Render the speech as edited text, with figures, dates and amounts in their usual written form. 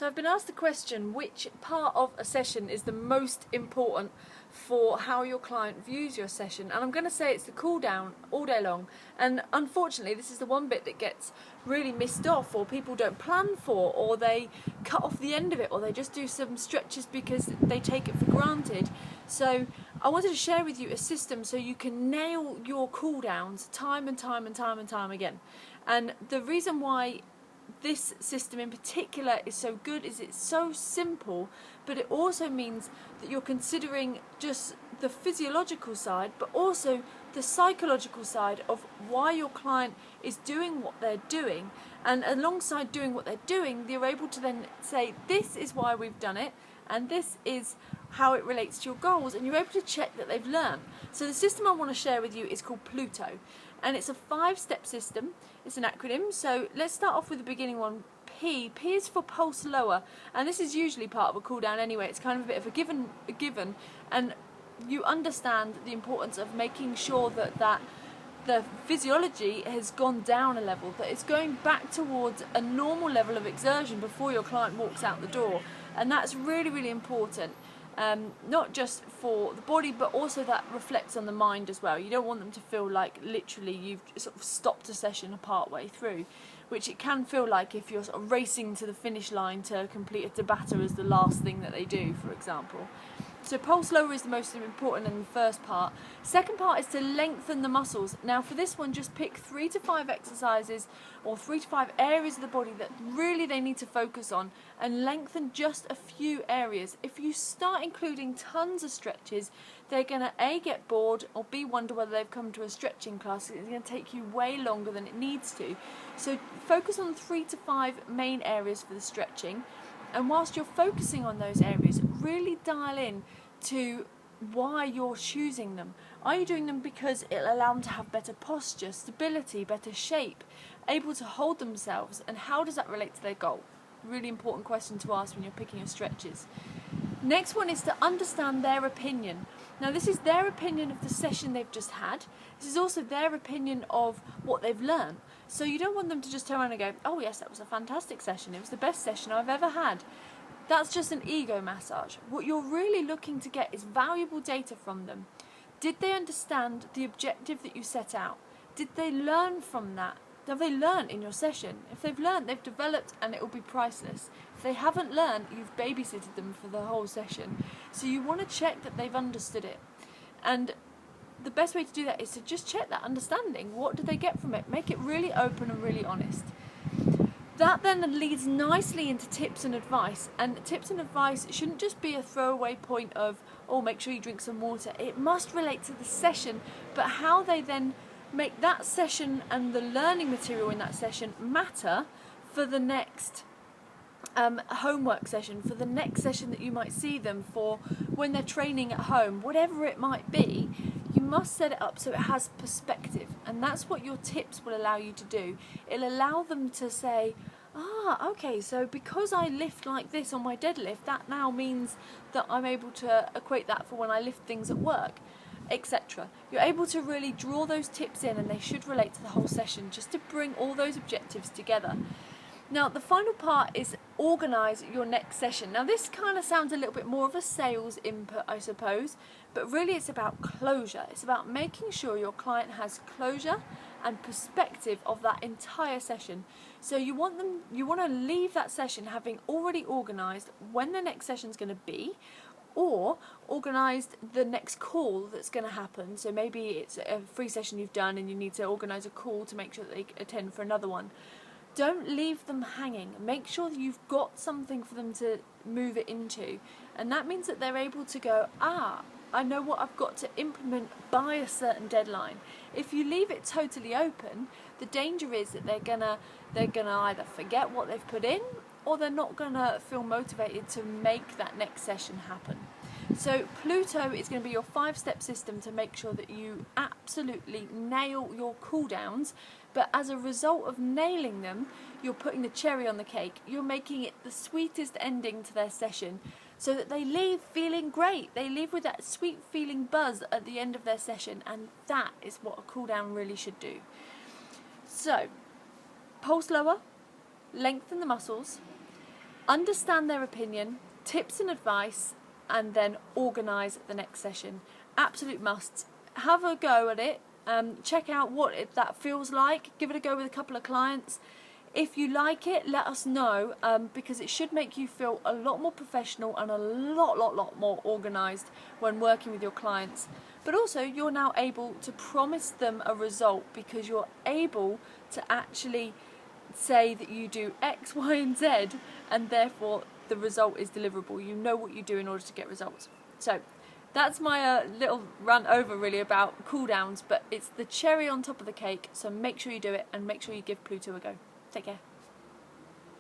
So I've been asked the question, which part of a session is the most important for how your client views your session? And I'm going to say it's the cool down all day long. And unfortunately, this is the one bit that gets really missed off, or people don't plan for, or they cut off the end of it, or they just do some stretches because they take it for granted. So I wanted to share with you a system so you can nail your cool downs time and time and time and time again. And the reason why this system in particular is so good is it's so simple, but it also means that you're considering just the physiological side, but also the psychological side of why your client is doing what they're doing. And alongside doing what they're doing, you're able to then say, this is why we've done it, and this is how it relates to your goals, and you're able to check that they've learned. So the system I want to share with you is called Pluto, and it's a 5-step system. It's an acronym, so let's start off with the beginning one. P is for pulse lower, and this is usually part of a cool down anyway. It's kind of a bit of a given, and you understand the importance of making sure that the physiology has gone down a level, that it's going back towards a normal level of exertion before your client walks out the door. And that's really, really important, not just for the body, but also that reflects on the mind as well. You don't want them to feel like literally you've sort of stopped a session part way through, which it can feel like if you're sort of racing to the finish line to complete a Tabata as the last thing that they do, for example. So pulse lower is the most important in the first part. Second part is to lengthen the muscles. Now for this one, just pick 3 to 5 exercises or 3 to 5 areas of the body that really they need to focus on, and lengthen just a few areas. If you start including tons of stretches, they're going to A, get bored, or B, wonder whether they've come to a stretching class. It's going to take you way longer than it needs to. So focus on 3 to 5 main areas for the stretching. And whilst you're focusing on those areas, really dial in to why you're choosing them. Are you doing them because it'll allow them to have better posture, stability, better shape, able to hold themselves? And how does that relate to their goal? Really important question to ask when you're picking your stretches. Next one is to understand their opinion. Now this is their opinion of the session they've just had. This is also their opinion of what they've learned. So you don't want them to just turn around and go, oh yes, that was a fantastic session. It was the best session I've ever had. That's just an ego massage. What you're really looking to get is valuable data from them. Did they understand the objective that you set out? Did they learn from that? Have they learned in your session? If they've learned, they've developed, and it will be priceless. If they haven't learned, you've babysitted them for the whole session. So you want to check that they've understood it. And the best way to do that is to just check that understanding. What did they get from it? Make it really open and really honest. That then leads nicely into tips and advice. And tips and advice shouldn't just be a throwaway point of, oh, make sure you drink some water. It must relate to the session, but how they then make that session and the learning material in that session matter for the next homework session, for the next session that you might see them for when they're training at home, whatever it might be. You must set it up so it has perspective, and that's what your tips will allow you to do. It'll allow them to say, okay, so because I lift like this on my deadlift, that now means that I'm able to equate that for when I lift things at work, etc. You're able to really draw those tips in, and they should relate to the whole session, just to bring all those objectives together. Now the final part is organise your next session. Now this kind of sounds a little bit more of a sales input, I suppose, but really it's about closure. It's about making sure your client has closure and perspective of that entire session. So you want to leave that session having already organised when the next session is going to be, or organised the next call that's going to happen. So maybe it's a free session you've done and you need to organise a call to make sure that they attend for another one. Don't leave them hanging. Make sure that you've got something for them to move it into. And that means that they're able to go, I know what I've got to implement by a certain deadline. If you leave it totally open, the danger is that they're gonna either forget what they've put in, or they're not gonna feel motivated to make that next session happen. So Pluto is going to be your 5-step system to make sure that you absolutely nail your cool downs, but as a result of nailing them, you're putting the cherry on the cake. You're making it the sweetest ending to their session, so that they leave feeling great. They leave with that sweet feeling buzz at the end of their session, and that is what a cool down really should do. So, pulse lower, lengthen the muscles, understand their opinion, tips and advice, and then organise the next session. Absolute must. Have a go at it. Check out what that feels like. Give it a go with a couple of clients. If you like it, let us know, because it should make you feel a lot more professional and a lot more organised when working with your clients. But also, you're now able to promise them a result because you're able to actually say that you do X, Y and Z, and therefore the result is deliverable. You know what you do in order to get results. So that's my little rant over really about cool downs, but it's the cherry on top of the cake, so make sure you do it and make sure you give Pluto a go. Take care.